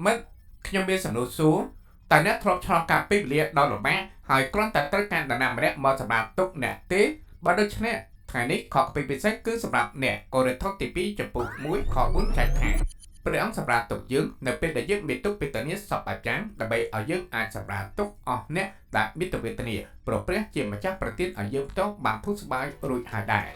មិត្តខ្ញុំមានសំណួរសួរតើអ្នកធ្លាប់ឆ្លងកាលពេលវេលាដ៏លំបាកហើយគ្រាន់តែត្រូវការនរណាម្នាក់មកសម្រាប់ទុកអ្នកទេបើដូច្នេះថ្ងៃនេះខកពីពិសេសគឺសម្រាប់អ្នកកូរិនថូសទី2ចំពោះ1ខ4ចែកថាព្រះអង្គសម្រាប់ទុកយើងនៅពេលដែលយើងមានទុកវេទនាសពបែបយ៉ាងដើម្បីឲ្យយើងអាចសម្រាប់ទុកអស់អ្នកដែលមានទុកវេទនាព្រោះព្រះជាម្ចាស់ប្រទានឲ្យយើងផ្ទាល់បានធូរស្បើយរួចហើយដែរ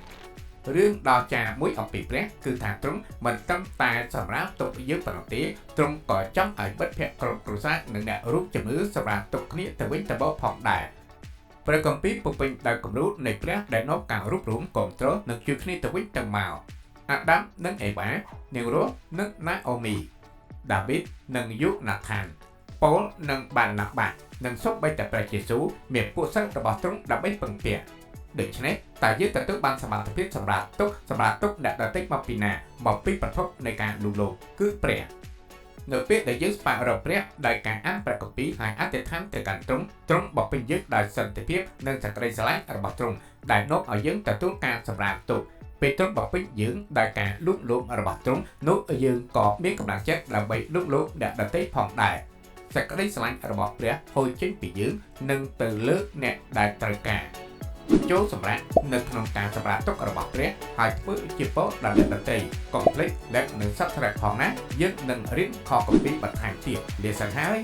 រឿងដ៏ចាមួយអំពីព្រះគឺថាទ្រង់មិនត្រឹមតែសម្រាប់ទុកយើងប៉ុណ្ណោះទេទ្រង់ក៏ចង់ឲ្យមិត្តភក្តិក្រុមគ្រួសារនិងអ្នករូបជំនឿសម្រាប់ទុកគ្នាទៅវិញទៅមកផងដែរព្រះគម្ពីរពុពេញដោយគំរូនៃព្រះដែលនាំការរួបរวมគ្រប់គ្រងនិងជួយគ្នាទៅវិញទៅមកអាដាមនិងអេវ៉ានាងរស់និងណាអូមីដាវីតនិងយូណាថានប៉ូលនិងបាណាបានិងសូម្បីតែព្រះយេស៊ូវមានពួកសិស្សរបស់ទ្រង់ដើម្បីពឹងពាក់ដូច្នេះតើយើងទទួលបានសមត្ថភាពសម្រាប់ទុកអ្នកដទៃមកពីណាមកពីប្រភពនៃការលូលោកគឺព្រះនៅពេលដែលយើងស្វែងរកព្រះដោយការអានព្រះគម្ពីរហើយអធិដ្ឋានទៅកាន់ទ្រង់បំពេញយើងដោយសន្តិភាពនិងសេចក្តីស្រឡាញ់របស់ទ្រង់ដែលនាំឲ្យយើងទទួលការសម្រាប់ទុកពេលទ្រង់បំពេញយើងដោយការលូកលោករបស់ទ្រង់នោះយើងក៏មានកម្លាំងចិត្តដើម្បីលូកលោកអ្នកដទៃផងដែរសេចក្តីស្រឡាញ់របស់ព្រះហូរចេញពីយើងនិងទៅលើអ្នកដែលត្រូវការចូលសម្រាប់នៅក្នុងការសម្រាប់ទុករបស់ព្រះហើយធ្វើជាពរដល់អ្នកដទៃកុំភ្លេចและនឹងសត្វត្រែកផងណាយើងនឹងរៀនខគម្ពីរបន្ថែមទៀតលាសិនហើយ